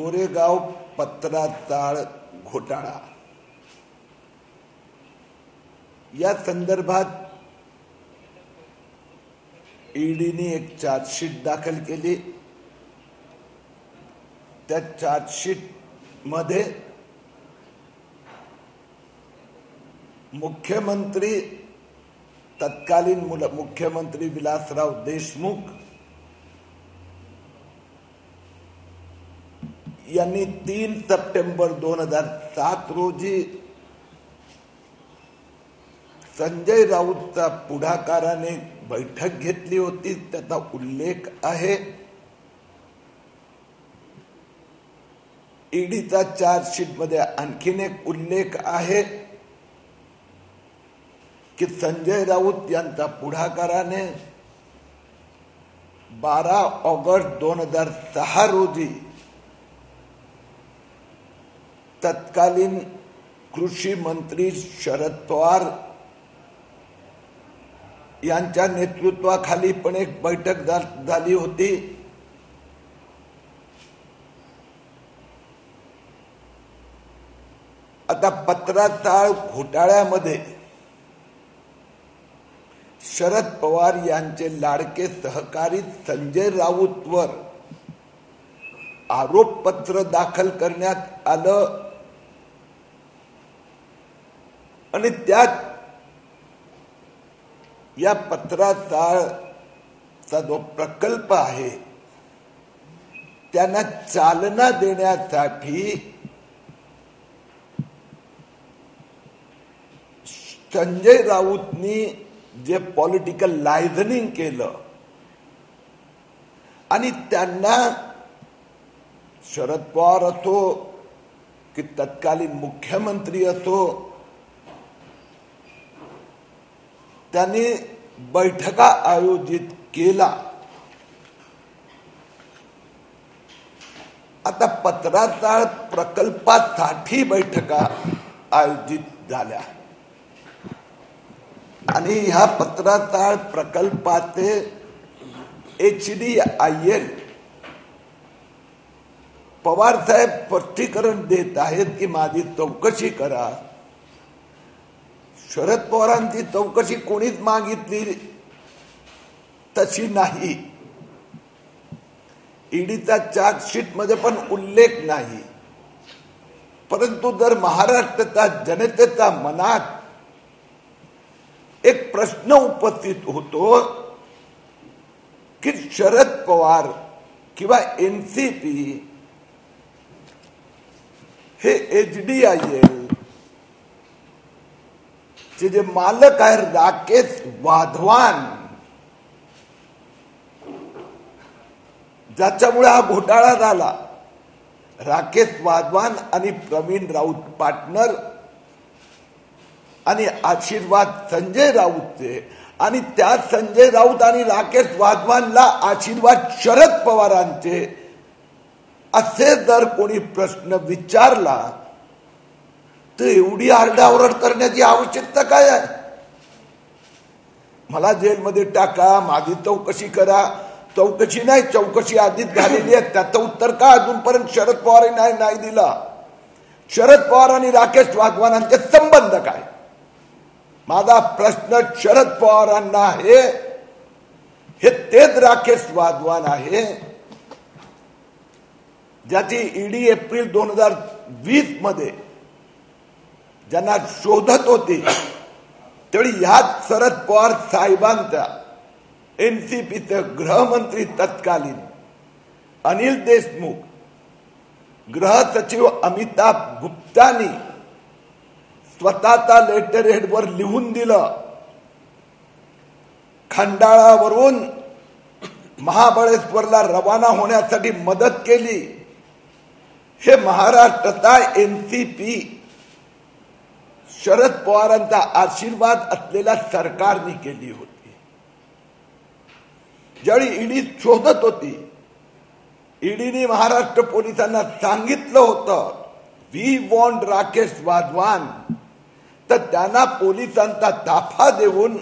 गोरेगाव पत्राचाळ घोटाळा या संदर्भात ईडीने एक चार्जशीट दाखल केली। त्या चार्जशीट मध्ये मुख्यमंत्री तत्कालीन मुख्यमंत्री विलासराव देशमुख यांनी 3 सप्टेंबर 2007 रोजी संजय राऊतचा पुढाकाराने बैठक घेतली होती, त्याचा उल्लेख आहे। ईडीचा चार्जशीट मध्ये आणखीन एक उल्लेख आहे की संजय राऊत यांच्या पुढाकाराने 12 ऑगस्ट 2006 रोजी तत्कालीन कृषी मंत्री शरद पवार यांच्या नेतृत्वाखाली पण एक बैठक झाली होती। आता पत्राचाळ घोटाळ्यामध्ये शरद पवार यांचे लाडके सहकारी संजय राऊतवर आरोपपत्र दाखल करण्यात आलं आणि त्यात या पत्राचाळचा जो प्रकल्प आहे त्यांना चालना देण्यासाठी संजय राऊतनी जे पॉलिटिकल लायझनिंग केलं आणि त्यांना शरद पवार असो की तत्कालीन मुख्यमंत्री असो त्यांनी बैठका आयोजित केला। आता पत्राचाळ प्रकल्पासाठी बैठका आयोजित झाल्या आणि ह्या पत्राचाळ प्रकल्पाचे HDIL पवार साहेब स्पष्टीकरण देत आहेत की माझी चौकशी करा। शरद पवारांची चौकशी कोणीच मागितली तशी नाही, ईडीचा चार्जशीट मध्ये पण उल्लेख नाही। परंतु जर महाराष्ट्राच्या जनतेच्या मनात एक प्रश्न उपस्थित होतो की शरद पवार किंवा NCP हे HDIL चे जे मालक आहे राकेश वाधवान, ज्याच्यामुळे हा घोटाळा झाला, राकेश वाधवान आणि प्रवीण राऊत पार्टनर आणि आशीर्वाद संजय राऊतचे आणि त्या संजय राऊत आणि राकेश वाधवानला आशीर्वाद शरद पवारांचे असे जर कोणी प्रश्न विचारला तर एवढी आरडाओरड करण्याची आवश्यकता काय आहे? मला जेलमध्ये टाका, माझी चौकशी करा। चौकशी नाही, चौकशी आधीच झालेली आहे, त्याचं उत्तर का अजूनपर्यंत शरद पवारांनी नाही दिला? शरद पवार आणि राकेश वाधवानांचे संबंध काय? माझा प्रश्न शरद पवारांना आहे, हे तेच राकेश वाधवान आहे ज्याची ईडी एप्रिल 2020 मध्ये ज्यांना शोधत होते त्यावेळी ह्याच शरद पवार साहेबांच्या NCPचे गृहमंत्री तत्कालीन अनिल देशमुख, गृह सचिव अमिताभ गुप्तानी स्वतःचा लेटर हेडवर लिहून दिलं, खंडाळावरून महाबळेश्वरला रवाना होण्यासाठी मदत केली। हे महाराष्ट्राचा NCP शरद पवारांचा आशीर्वाद असलेल्या सरकारने केली होती। ज्यावेळी ईडी शोधत होती, ईडीने महाराष्ट्र पोलिसांना सांगितलं होतं वी वॉन्ट राकेश वाधवान, तर त्यांना पोलिसांचा ताफा देऊन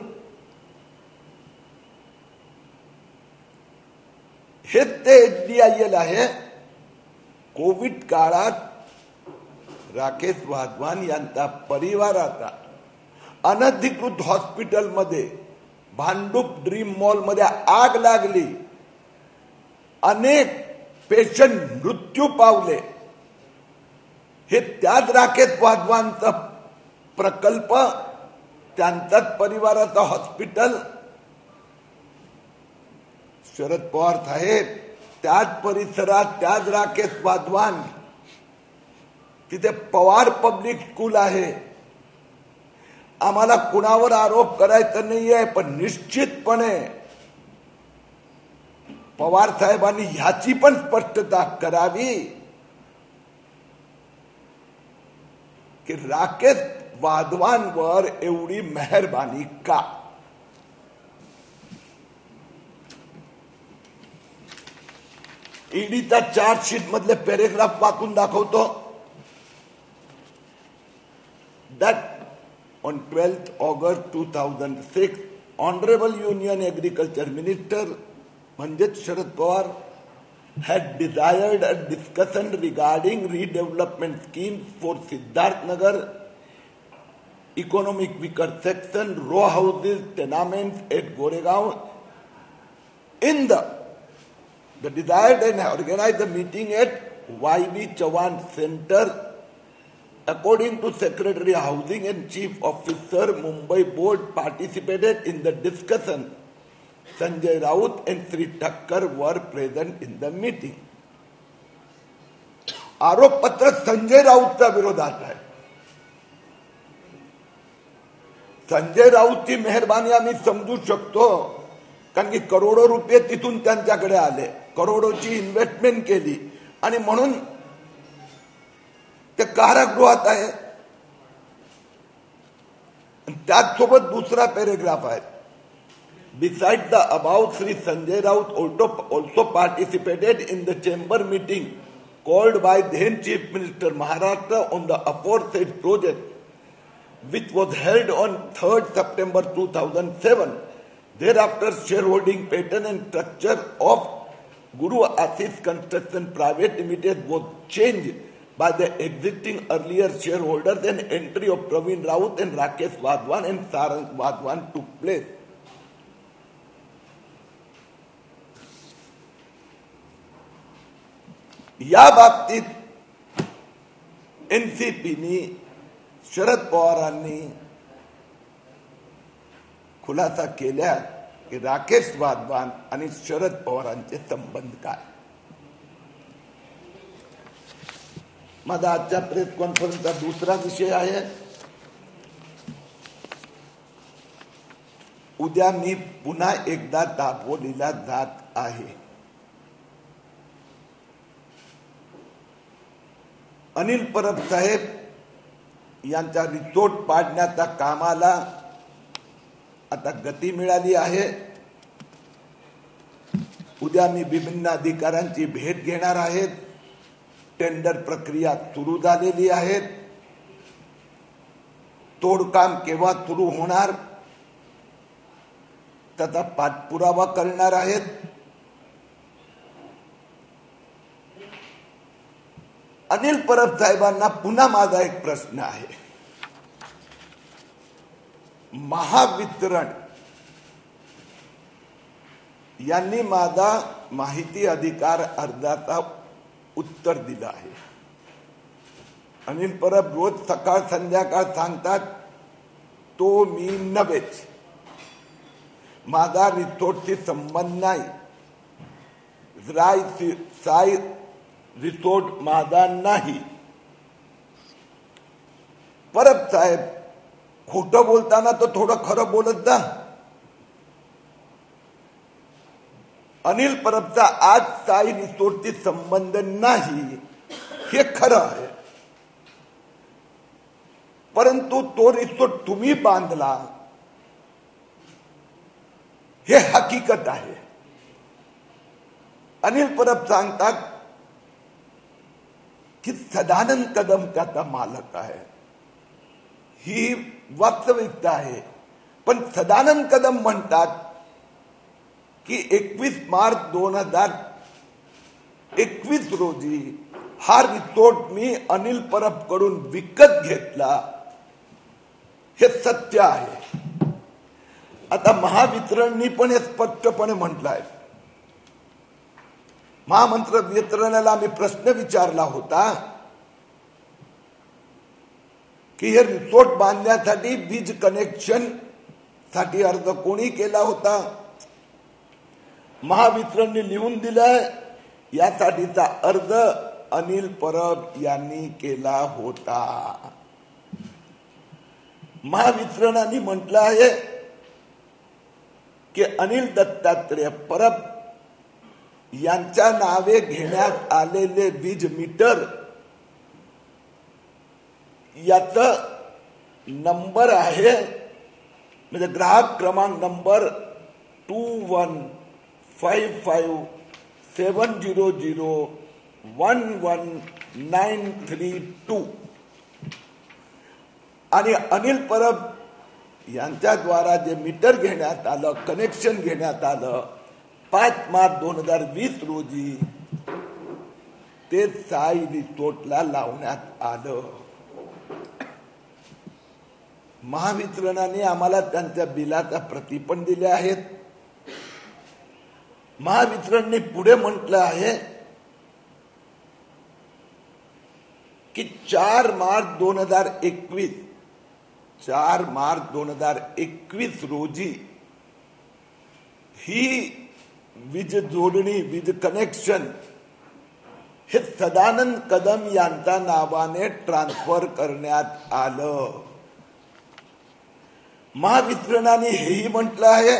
हे ते HDIL आहे कोविड काळात राकेश वाधवान यांचा परिवार आता अनधिकृत हॉस्पिटलमध्ये भांडूप ड्रीम मॉल मध्ये आग लागली, अनेक पेशंट मृत्यू पावले. हे त्याच राकेश वाधवांचा प्रकल्प, त्यांचाच परिवाराचा हॉस्पिटल. शरद पवार साहेब त्याच परिसरात त्याच राकेश वाधवान, तिथे पवार पब्लिक स्कूल आहे. आम्हाला कुणावर आरोप करायचा नाहीये, पण निश्चितपणे पवार साहेबांनी ह्याची पण स्पष्टता करावी की राकेश वाधवांवर एवढी मेहरबानी का. ईडीचा चार्जशीट मधले पॅरेग्राफ वाचून दाखवतो. That on 12th August 2006, Honorable Union Agriculture Minister Manjit Sharad Pawar had desired a discussion regarding redevelopment schemes for Siddharth Nagar, economic weaker section, row houses, tenements at Goregaon. In the desired and organized the meeting at YB Chavan Center. According to Secretary Housing and Chief Officer Mumbai Board participated in the discussion. Sanjay Raut and Sri Thakkar were present in the meeting. आरोप पत्र संजय राऊतच्या विरोधात आहे. संजय राऊतची मेहरबानी आम्ही समजू शकतो, कारण की करोडो रुपये तिथून त्यांच्याकडे आले, करोडोची इन्व्हेस्टमेंट केली आणि म्हणून ते कारागृहात आहे. त्याचसोबत दुसरा पॅरेग्राफ आहे. Besides the above, Sri Sanjay Raut also participated in the chamber meeting called by then Chief Minister Maharashtra on the aforesaid project, which was held on 3rd September 2007. Thereafter, shareholding pattern and structure of Guru Ashish Construction Private Limited was changed by the existing earlier shareholders, and entry of Praveen Raut and Rakesh Wadhwan and Sarang Wadhwan took place. या बाबतीत एनसीपीनी शरद पवारांनी खुलासा केला की राकेश वाधवान आणि शरद पवारांचे संबंध काय. माझा आजच्या प्रेस कॉन्फरन्सचा दुसरा विषय आहे. उद्या मी पुन्हा एकदा दापोलीला जात आहे. अनिल परब साहेब यांच्या रिसोर्ट पाडण्याच्या कामाला आता गती मिळाली आहे. उद्या मी विभिन्न अधिकाऱ्यांची भेट घेणार आहे. टेंडर प्रक्रिया सुरू झालेली आहे. तोडकाम केव्हा सुरू होणार त्याचा पाठपुरावा करणार आहेत. अनिल परब साहेबांना पुन्हा माझा एक प्रश्न आहे. महावितरण यांनी माझा माहिती अधिकार अर्जाचा उत्तर दिलं आहे. अनिल परब रोज सकाळ संध्याकाळ सांगतात तो मी नव्हेच, माझा रिसोर्टशी संबंध नाही, साई रिसोर्ट माझा नाही. परब साहेब खोटं बोलताना तो थोडं खरं बोलत जा. अनिल परबचा आज साई रिसोर्टशी संबंध नाही हे खरं आहे, परंतु तो रिसोर्ट तुम्ही बांधला हे हकीकत आहे. अनिल परब सांगतात की सदानंद कदम त्याचा मालक आहे. ही वास्तविकता आहे, पण सदानंद कदम म्हणतात की 21 मार्च 2021 रोजी हा रिसोर्ट मी अनिल परब कडून विकत घेतला, हे सत्य आहे. आता महावितरणनी पण हे स्पष्टपणे म्हटलं आहे. महामंत्र वितरणाला आम्ही प्रश्न विचारला होता की हे रिसोर्ट बांधण्यासाठी वीज कनेक्शन साठी अर्ज कोणी केला होता. महावितरणने लिहून दिलाय यासाठीचा अर्ज अनिल परब यांनी केला होता. महावितरणाने म्हटलं आहे की अनिल दत्तात्रय परब यांच्या नावे घेण्यात आलेले वीज मीटर याचा नंबर आहे, म्हणजे ग्राहक क्रमांक नंबर 215570011932 आणि अनिल परब यांच्या द्वारा जे मीटर घेण्यात आलं, कनेक्शन घेण्यात आलं 5 मार्च 2020 रोजी, ते साई रिसोर्टला लावण्यात आलं. महावितरणाने आम्हाला त्यांच्या बिलाचा प्रती पण दिल्या आहेत. महावितरणने पुढे म्हटलं आहे की 4 मार्च 2021 रोजी ही वीज जोडणी, वीज कनेक्शन हे सदानंद कदम यांच्या नावाने ट्रान्सफर करण्यात आलं. महावितरणाने हेही म्हटलं आहे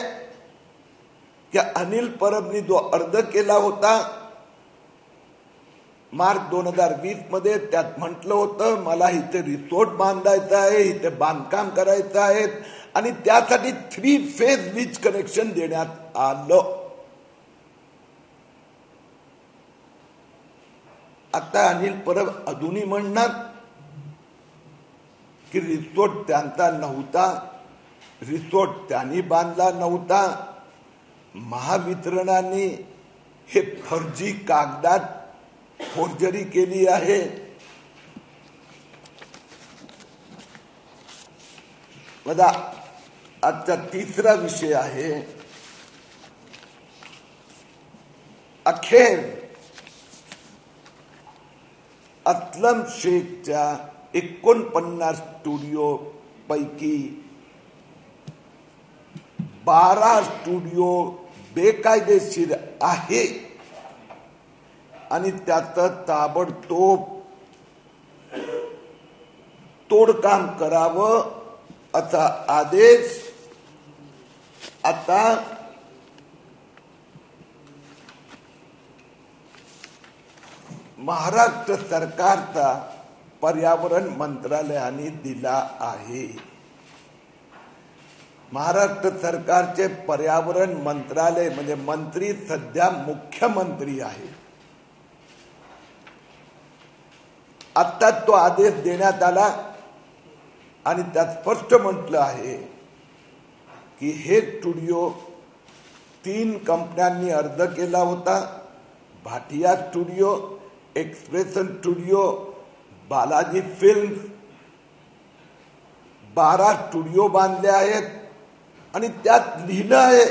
की अनिल परबनी जो अर्ज केला होता मार्च 2020 मध्ये, त्यात म्हटलं होतं मला इथे रिसोर्ट बांधायचं आहे, इथे बांधकाम करायचं आहे आणि त्यासाठी 3 फेज वीज कनेक्शन देण्यात आलं. आता अनिल परब अजूनही म्हणणार की रिसोर्ट त्यांचा नव्हता, रिसोर्ट त्यांनी बांधला नव्हता. महावितरणाने हे फर्जी कागदात फोर्जरी केली आहे. माझा आजचा तिसरा विषय आहे, अखेर असलम शेखच्या 49 स्टुडिओ पैकी 12 स्टुडिओ बेकायदेशीर आहे आणि त्याचं ताबडतोब तोडकाम करावं असा आदेश आता महाराष्ट्र सरकारचा पर्यावरण मंत्रालयाने दिला आहे. महाराष्ट्र सरकारचे पर्यावरण मंत्रालय म्हणजे मंत्री सध्या मुख्यमंत्री आहे. आता तो आदेश देण्यात आला आणि त्यात स्पष्ट म्हटलं आहे की हे स्टुडिओ 3 कंपन्यांनी अर्ज केला होता. Bhatia studio, expression studio, Balaji films, 12 studio बांधले आहेत आणि त्यात लिहिलं आहे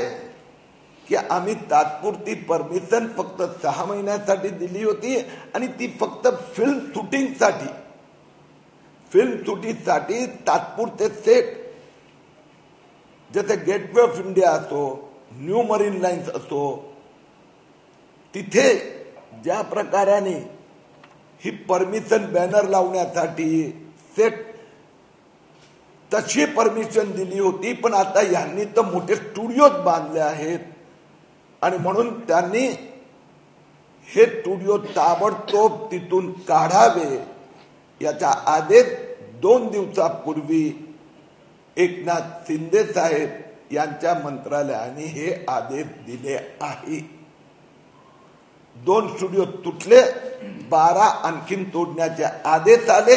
की आम्ही तात्पुरती परमिशन फक्त 6 महिन्यासाठी दिली होती आणि ती फक्त फिल्म शूटिंगसाठी तात्पुरते सेट, जसे गेटवे ऑफ इंडिया असो, न्यू मरीन लाईन्स असो, तिथे ज्या प्रकाराने ही परमिशन बॅनर लावण्यासाठी सेट तशी परमिशन दिली होती, पण आता यांनी तर मोठे स्टुडिओज बांधले आहेत आणि म्हणून त्यांनी हे स्टुडिओ ताबडतोब तिथून काढावे याचा आदेश 2 दिवसापूर्वी एकनाथ शिंदे साहेब यांच्या मंत्रालयाने हे आदेश दिले आहे. 2 स्टुडिओ तुटले, 12 आणखीन तोडण्याचे आदेश आले.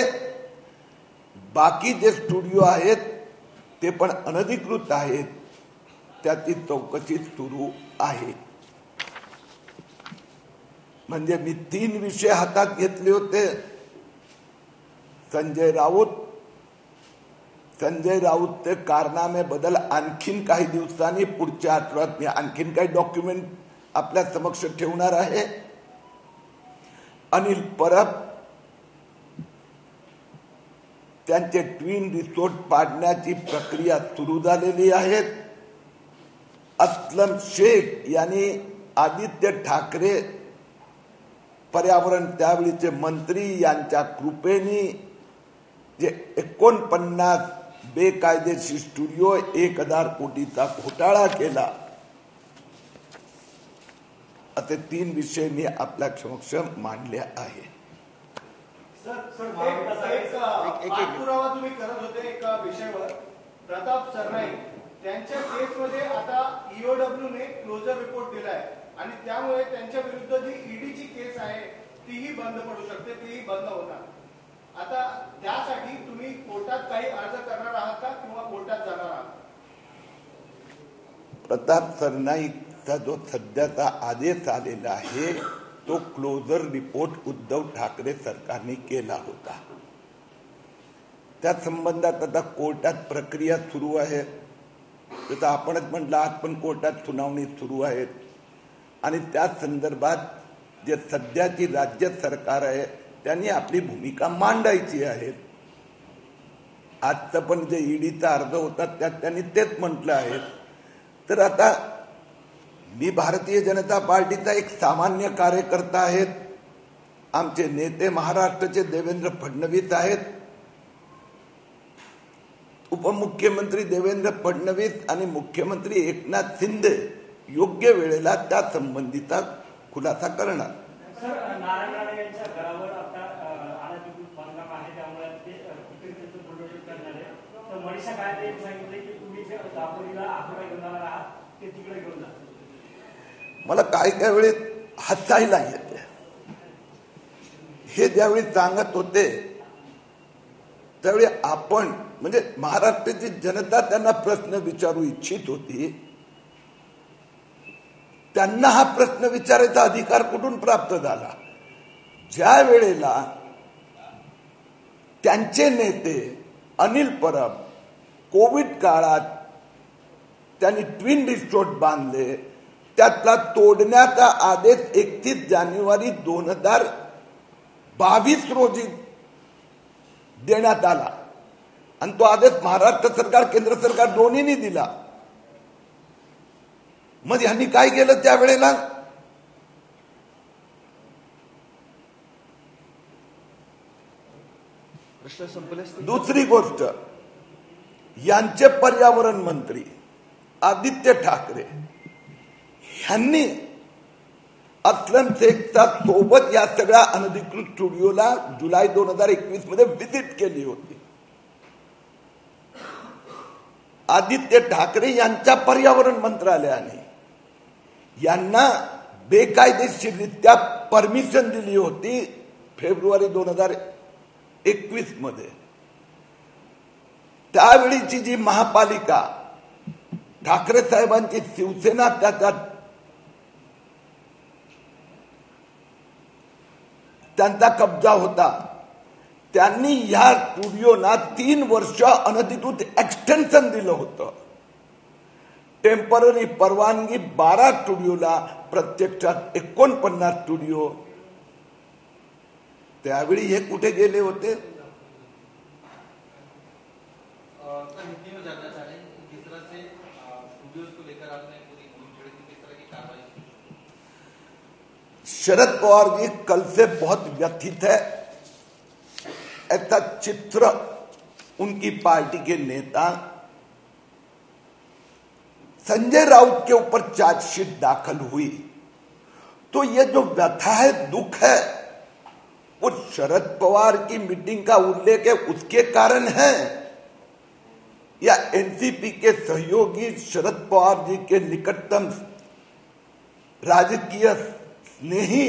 बाकी जे स्टुडिओ आहेत ते पण अनधिकृत आहेत, त्याची चौकशी सुरू आहे. म्हणजे मी 3 विषय हातात घेतले होते. संजय राऊत कारनामे बदल आणखीन काही दिवसांनी पुढच्या आठवड्यात मी आणखीन काही डॉक्युमेंट आपल्या समक्ष ठेवणार आहे. अनिल परब त्यांचे ट्विन रिसोर्ट पाडण्याची प्रक्रिया सुरू झालेली आहे. अस्लम शेख यांनी आदित्य ठाकरे पर्यावरण त्यावेळीचे मंत्री यांच्या कृपेने जे 49 बेकायदेशीर स्टुडिओ 1000 कोटीचा घोटाळा केला, असे 3 विषय मी आपल्या समक्ष मांडले आहे. पाठपुरावा तुम्ही करत होते एका विषयावर, प्रताप सरनाईक त्यांच्या केसमध्ये आता ईओडब्ल्यू ने क्लोजर रिपोर्ट दिलाय आणि त्यामुळे त्यांच्या विरुद्ध जी ईडीची केस आहे तीही बंद पडू शकते, तीही बंद होणार. आता त्यासाठी तुम्ही कोर्टात काही अर्ज करणार आहात का किंवा कोर्टात जाणार आहात? प्रताप सरनाईकचा जो सध्याचा आदेश आलेला आहे तो क्लोजर रिपोर्ट उद्धव ठाकरे सरकारने केला होता. त्या संबंधात आता कोर्टात प्रक्रिया सुरू आहे. तसं आपणच म्हटलं आज पण कोर्टात सुनावणी सुरू आहे आणि त्या संदर्भात जे सध्याची राज्य सरकार आहे त्यांनी आपली भूमिका मांडायची आहे. आजचं पण जे ईडीचा अर्ज होता त्यात त्यांनी तेच म्हटलं आहे. तर आता मी भारतीय जनता पार्टीचा एक सामान्य कार्यकर्ता आहे. आमचे नेते महाराष्ट्राचे देवेंद्र फडणवीस आहेत. उपमुख्यमंत्री देवेंद्र फडणवीस आणि मुख्यमंत्री एकनाथ शिंदे योग्य वेळेला त्या संबंधीचा खुलासा करणार. नारायण राणे यांच्या घरावर आता अनधिकृत बांधकाम आहे त्यामुळे ते तिकडे बुलडोजर करणार आहे. तर मनीषा कायदे यांनी सांगितले की तुम्ही जे दापोलीला आठवडा घेऊन जाणार आहात ते तिकडे घेऊन जा. मला काही वेळेस हसायला येते. हे ज्यावेळी सांगत होते त्यावेळी आपण म्हणजे महाराष्ट्राची जनता त्यांना प्रश्न विचारू इच्छित होती. त्यांना हा प्रश्न विचारायचा अधिकार कुठून प्राप्त झाला? ज्या वेळेला त्यांचे नेते अनिल परब कोविड काळात त्यांनी ट्विन रिसोर्ट बांधले, त्यातला तोडण्याचा आदेश 31 जानेवारी 2022 रोजी देण्यात आला आणि तो आदेश महाराष्ट्र सरकार केंद्र सरकार दोन्हींनी दिला. मग यांनी काय केलं त्यावेळेला? प्रश्न संपले. दुसरी गोष्ट, यांचे पर्यावरण मंत्री आदित्य ठाकरे यांनी अस्लम शेखच्या सोबत या सगळ्या अनधिकृत स्टुडिओला जुलै 2021 मध्ये व्हिजिट केली होती. आदित्य ठाकरे यांच्या पर्यावरण मंत्रालयाने यांना बेकायदेशीररित्या परमिशन दिली होती फेब्रुवारी 2021 मध्ये. त्यावेळीची जी महापालिका ठाकरे साहेबांची शिवसेना त्याच्यात त्यांचा कब्जा होता, त्यांनी या स्टुडिओना 3 वर्ष अनधिकृत एक्सटेन्शन दिलं होतं. टेम्पररी परवानगी 12 स्टुडिओला, प्रत्यक्षात 49 स्टुडिओ. त्यावेळी हे कुठे गेले होते? शरद पवार जी कल से बहुत व्यथित है, ऐसा चित्र उनकी पार्टी के नेता संजय राउत के ऊपर चार्जशीट दाखल हुई तो ये जो व्यथा है, दुख है, वो शरद पवार की मीटिंग का उल्लेख है उसके कारण है या एनसीपी के सहयोगी शरद पवार जी के निकटतम राजकीय ने ही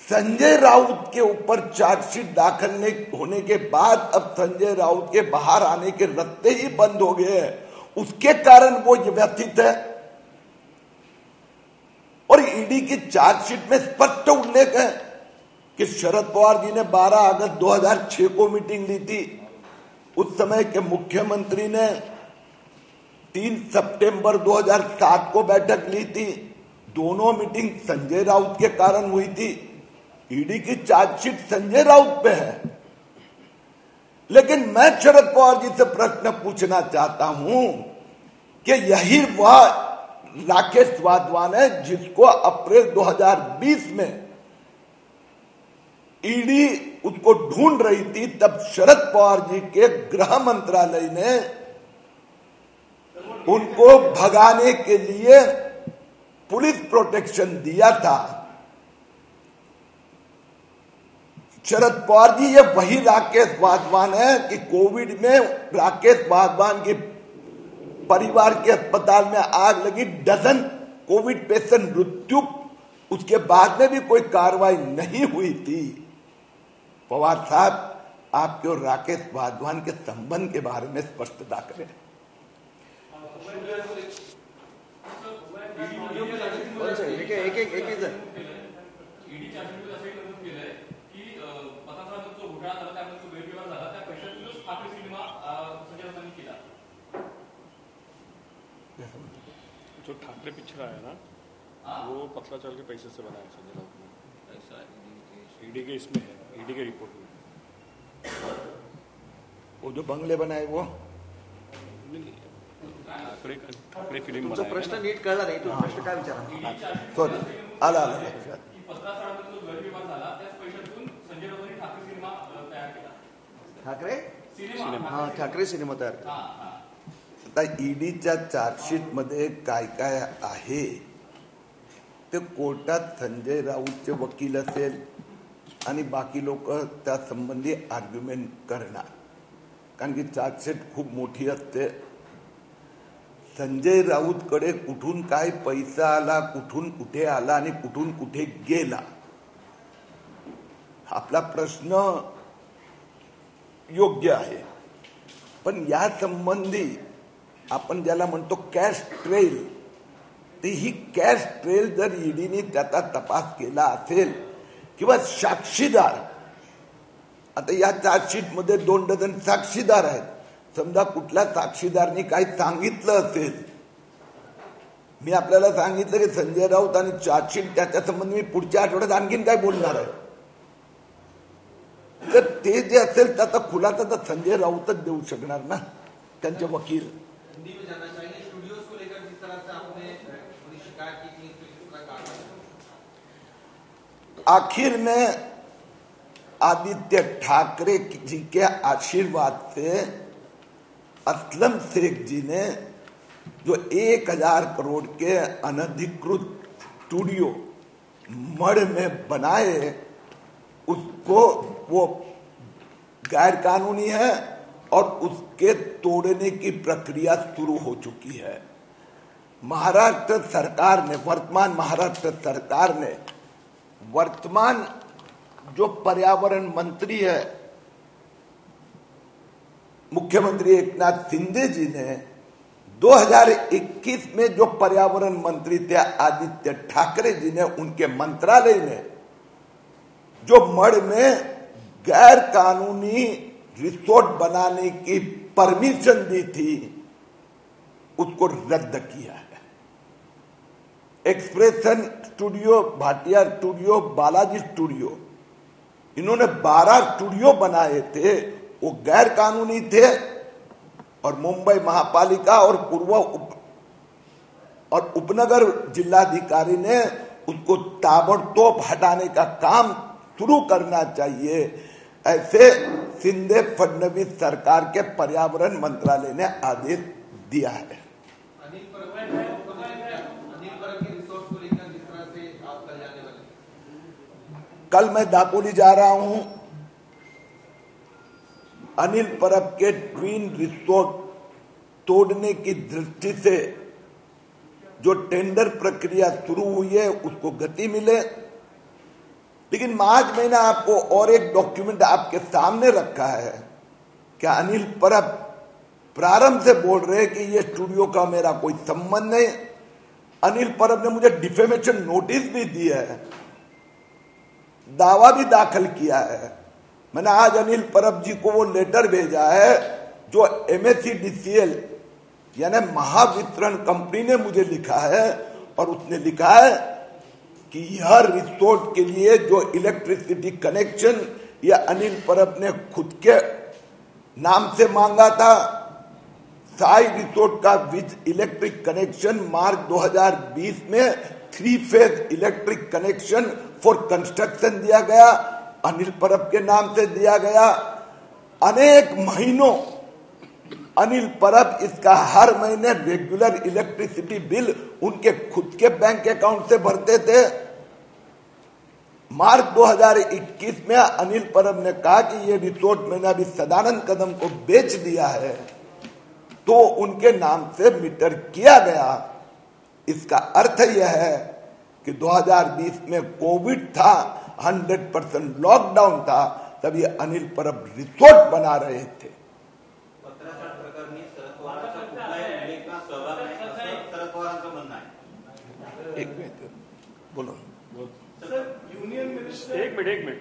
संजय राउत के ऊपर चार्जशीट दाखल होने के बाद अब संजय राउत के बाहर आने के रास्ते ही बंद हो गए हैं, उसके कारण वो व्यथित है। और ईडी की चार्जशीट में स्पष्ट उल्लेख है कि शरद पवार जी ने 12 अगस्त 2006 को मीटिंग ली थी। उस समय के मुख्यमंत्री ने 3 सितंबर 2007 को बैठक ली थी। दोनों मीटिंग संजय राउत के कारण हुई थी। ईडी की चार्जशीट संजय राउत पे है। लेकिन मैं शरद पवार जी से प्रश्न पूछना चाहता हूं कि यही वह राकेश वाधवान है जिसको अप्रैल 2020 में ईडी उसको ढूंढ रही थी। तब शरद पवार जी के गृह मंत्रालय ने उनको भगाने के लिए पुलिस प्रोटेक्शन दिया था। शरद पवार जी ये वही राकेश वाधवान है कि कोविड में राकेश वाधवान के परिवार के अस्पताल में आग लगी, डजन कोविड पेशेंट मृत्यु, उसके बाद में भी कोई कार्रवाई नहीं हुई थी। पवार साहब, आपके और राकेश वाधवान के संबंध के बारे में स्पष्टता करें। जो ठाकरे पिक्चर आया ना, वो पतला चल के पैसे से बनाया संजय राउत ने। ऐसा ईडी के इसमें है, ईडी के रिपोर्ट में। वो जो बंगले बनाए वो ठाकरे फिल्म बनाया। प्रश्न नीट कळला नाही, तो प्रश्न काय विचारा? सॉरी, आला ठाकरे हा ठाकरे सिनेमा तयार केला। आता ईडीच्या चार्जशीट मध्ये काय काय आहे ते कोर्टात संजय राऊतचे वकील असेल आणि बाकी लोक त्या संबंधी आर्ग्युमेंट करणार, कारण की चार्जशीट खूप मोठी असते। संजय राऊतकडे कुठून काय पैसा आला, कुठून कुठे आला आणि कुठून कुठे गेला, आपला प्रश्न योग्य आहे। पण या संबंधी आपण ज्याला म्हणतो कॅश ट्रेल, ती ही कॅश ट्रेल जर ईडीने त्याचा तपास केला असेल किंवा साक्षीदार, आता या चार्जशीट मध्ये 2 डझन साक्षीदार आहेत, समजा कुठल्या साक्षीदारनी काही सांगितलं असेल, मी आपल्याला सांगितलं की संजय राऊत आणि चार्जशीट त्याच्या संबंधी मी पुढच्या आठवड्यात आणखीन काय बोलणार आहे, तर ते जे असेल त्याचा खुलासा तर संजय राऊतच देऊ शकणार ना, त्यांचे वकील। आखिर में आदित्य ठाकरे जी के आशीर्वाद से असलम शेख जी ने जो 1000 करोड़ के अनधिकृत स्टूडियो मड़ में बनाए, उसको वो गैर कानूनी है और उसके तोड़ने की प्रक्रिया शुरू हो चुकी है। महाराष्ट्र सरकार ने, वर्तमान महाराष्ट्र सरकार ने, वर्तमान जो पर्यावरण मंत्री है मुख्यमंत्री एकनाथ शिंदे जी ने 2021 में जो पर्यावरण मंत्री थे आदित्य ठाकरे जी ने, उनके मंत्रालय ने जो मड़ में गैर कानूनी रिसोर्ट बनाने की परमिशन दी थी, उसको रद्द किया है। Expression studio, Bhatia studio, Balaji studio, इन्होंने 12 स्टूडियो बनाए थे, वो गैर कानूनी थे और मुंबई महापालिका और पूर्व और उपनगर जिलाधिकारी ने उसको ताबड़तोड़ हटाने का काम शुरू करना चाहिए, ऐसे शिंदे फडणवीस सरकार के पर्यावरण मंत्रालय ने आदेश दिया है। कल मैं दापोली जा रहा हूं, अनिल परब के ट्विन रिसोर्ट तोड़ने की दृष्टि से जो टेंडर प्रक्रिया शुरू हुई है उसको गति मिले। लेकिन मार्च महीना आपको और एक डॉक्यूमेंट आपके सामने रखा है कि अनिल परब प्रारंभ से बोल रहे कि ये स्टूडियो का मेरा कोई संबंध नहीं, अनिल परब ने मुझे डिफेमेशन नोटिस भी दी है, दावा भी दाखिल किया है। मैंने आज अनिल परब जी को वो लेटर भेजा है जो MSEDCL यानी महावितरण कंपनी ने मुझे लिखा है, और उसने लिखा है कि यह रिसोर्ट के लिए जो इलेक्ट्रिसिटी कनेक्शन यह अनिल परब ने खुद के नाम से मांगा था, साई रिसोर्ट का विद इलेक्ट्रिक कनेक्शन मार्च 2020 में 3 phase electric connection for construction दिया गया, अनिल परब के नाम से दिया गया। अनेक महीनों अनिल परब इसका हर महीने रेगुलर इलेक्ट्रिसिटी बिल उनके खुद के बैंक अकाउंट से भरते थे। मार्च 2021 में अनिल परब ने कहा कि ये रिसोर्ट मैंने अभी सदानंद कदम को बेच दिया है, तो उनके नाम से मीटर किया गया। इसका अर्थ यह है कि 2020 में कोविड था, 100% लॉकडाउन था, तब ये अनिल परब रिसोर्ट बना रहे थे। पत्राचार प्रकरणी शरद पवारांचा कुठलाही उल्लेख ना सहभाग नाही असं शरद पवारांचं म्हणणं आहे। एक मिनिट बोलो सर, युनियन मिनिस्टर एक मिनिट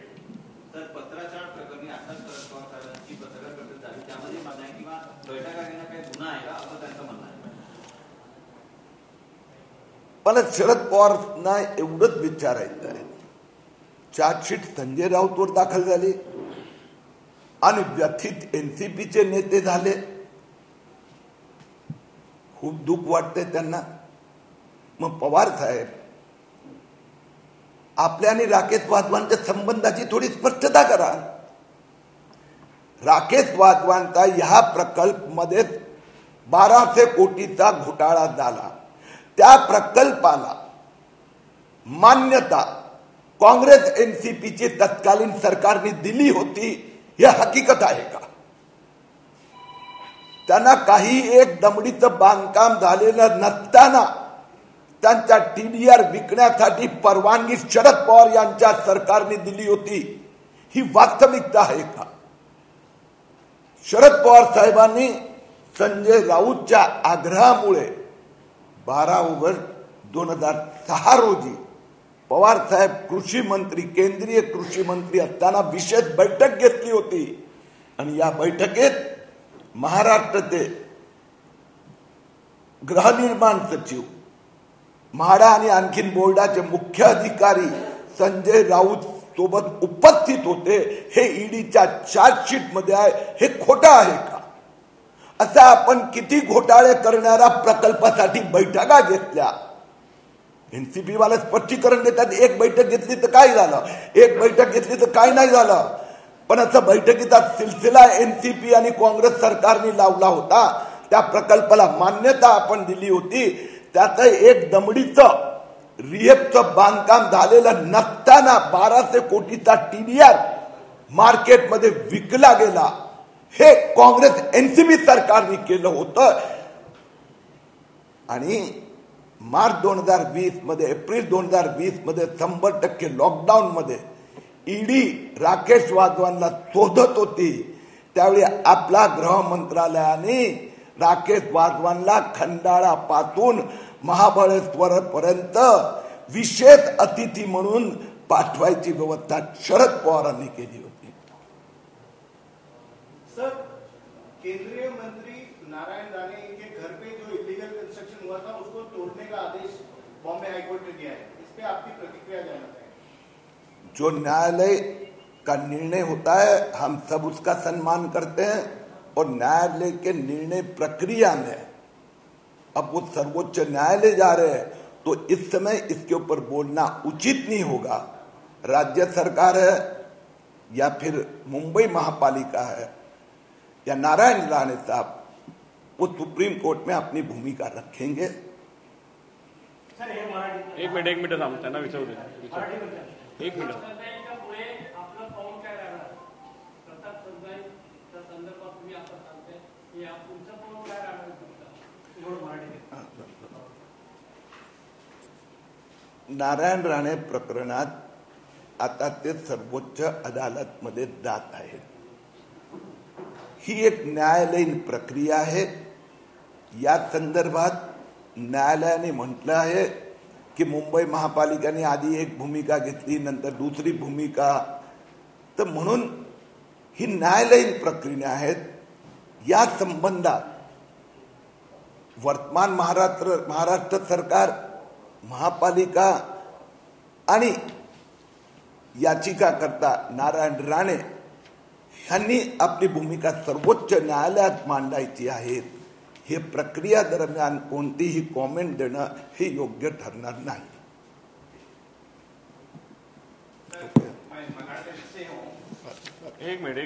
सर, पत्राचार प्रकरणी आता शरद पवार साहेबांची पत्रकार परिषद झाली, त्यामध्ये माझा आहे किंवा बैठका घेणं काही गुन्हा आहे का असं त्यांचं म्हणणं आहे। मला शरद पवारांना एवढंच विचारायचं आहे, चार्जशीट संजय राऊतवर दाखल झाली आणि व्यथित एनसीपीचे नेते झाले, खूप दुःख वाटतंय त्यांना। मग पवार साहेब, आपल्या आणि राकेश वाधवानच्या संबंधाची थोडी स्पष्टता करा। राकेश वाधवानचा ह्या प्रकल्पमध्ये 1200 कोटीचा घोटाळा झाला, त्या प्रकल्पाला मान्यता काँग्रेस एनसीपीची तत्कालीन सरकारने दिली होती, ही हकीकत आहे का? त्यांना काही एक दमडीचं बांधकाम झालेलं नसताना त्यांचा TDR विकण्यासाठी परवानगी शरद पवार यांच्या सरकारने दिली होती, ही वास्तविकता आहे का? शरद पवार साहेबांनी संजय राऊतच्या आग्रहामुळे 12 ऑगस्ट 2006 रोजी पवार साहेब कृषी मंत्री, केंद्रीय कृषी मंत्री असताना विशेष बैठक घेतली होती, आणि या बैठकीत महाराष्ट्राचे गृहनिर्माण सचिव, म्हाडा आणि आणखीन बोर्डाचे मुख्य अधिकारी संजय राऊत सोबत उपस्थित होते। हे ईडीच्या चार्जशीट मध्ये आहे, हे खोटं आहे का? असा आपण किती घोटाळे करणाऱ्या प्रकल्पासाठी बैठका घेतल्या, एनसीपी वाले स्पष्टीकरण देतात, एक बैठक घेतली तर काय झालं, एक बैठक घेतली तर काय नाही झालं, पण असं बैठकीचा सिलसिला एनसीपी आणि काँग्रेस सरकारने लावला होता। त्या प्रकल्पाला मान्यता आपण दिली होती, त्यात एक दमडीचं रिएपचं बांधकाम झालेलं नसताना 1200 कोटीचा TDR मार्केटमध्ये विकला गेला, हे काँग्रेस एनसीपी सरकारने केलं होतं। आणि मार्च 2020 मध्ये, एप्रिल 2020 मध्ये 100% लॉकडाऊन मध्ये ईडी राकेश वाधवानला शोधत होती, त्यावेळी आपला गृह मंत्रालयाने राकेश वाधवानला खंडाळा पासून महाबळेश्वर पर्यंत विशेष अतिथी म्हणून पाठवायची व्यवस्था शरद पवारांनी केली होती। सर, केंद्रीय मंत्री नारायण राणे के घर पे जो इलीगल कंस्ट्रक्शन हुआ था उसको तोड़ने का आदेश बॉम्बे हाईकोर्ट ने दिया है, इस पे आपकी प्रतिक्रिया जानना चाहेंगे। जो न्यायालय का निर्णय होता है हम सब उसका सम्मान करते हैं, और न्यायालय के निर्णय प्रक्रिया में अब वो सर्वोच्च न्यायालय जा रहे हैं, तो इस समय इसके ऊपर बोलना उचित नहीं होगा। राज्य सरकार है या फिर मुंबई महापालिका है या नारायण राणे साहब, वो सुप्रीम कोर्ट में अपनी भूमिका रखेंगे। एक मिनिट थांब, त्यांना विचारू दे, एक मिनिट। नारायण राणे प्रकरणात आता ते सर्वोच्च अदालतमध्ये जात आहेत। ही एक न्यायालयीन प्रक्रिया आहे। या संदर्भात न्यायालयाने म्हटलं आहे की मुंबई महापालिकेने आधी एक भूमिका घेतली, नंतर दुसरी भूमिका, तर म्हणून ही न्यायालयीन प्रक्रिया आहेत. या संबंधात वर्तमान महाराष्ट्र सरकार, महापालिका आणि याचिकाकर्ता नारायण राणे यांनी आपली भूमिका सर्वोच्च न्यायालयात मांडायची आहे. हे प्रक्रिया दरम्यान कोणतीही कॉमेंट देणं हे योग्य ठरणार नाही. एक मिनट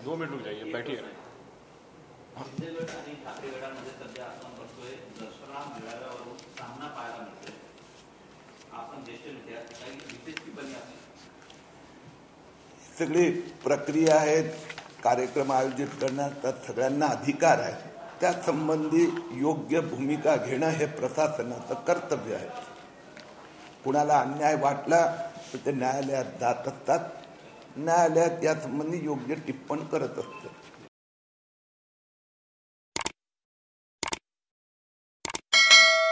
2 मिनट रुक जाइए, बैठिए. शिंदेगड आणि ठाकरे गटामध्ये सध्या आपण बघतोय दसरा मेळाव्यावरून सामना पाहायला मिळतोय. आपण ज्येष्ठ नेते आहात, काही विशेष टिप्पणी आपली? सगळी प्रक्रिया आहेत. कार्यक्रम आयोजित करण्याचा सगळ्यांना अधिकार आहे. त्या संबंधी योग्य भूमिका घेणं हे प्रशासनाचं कर्तव्य आहे. कुणाला अन्याय वाटला तर ते न्यायालयात जात असतात. न्यायालयात या संबंधी योग्य टिप्पण करत असतं.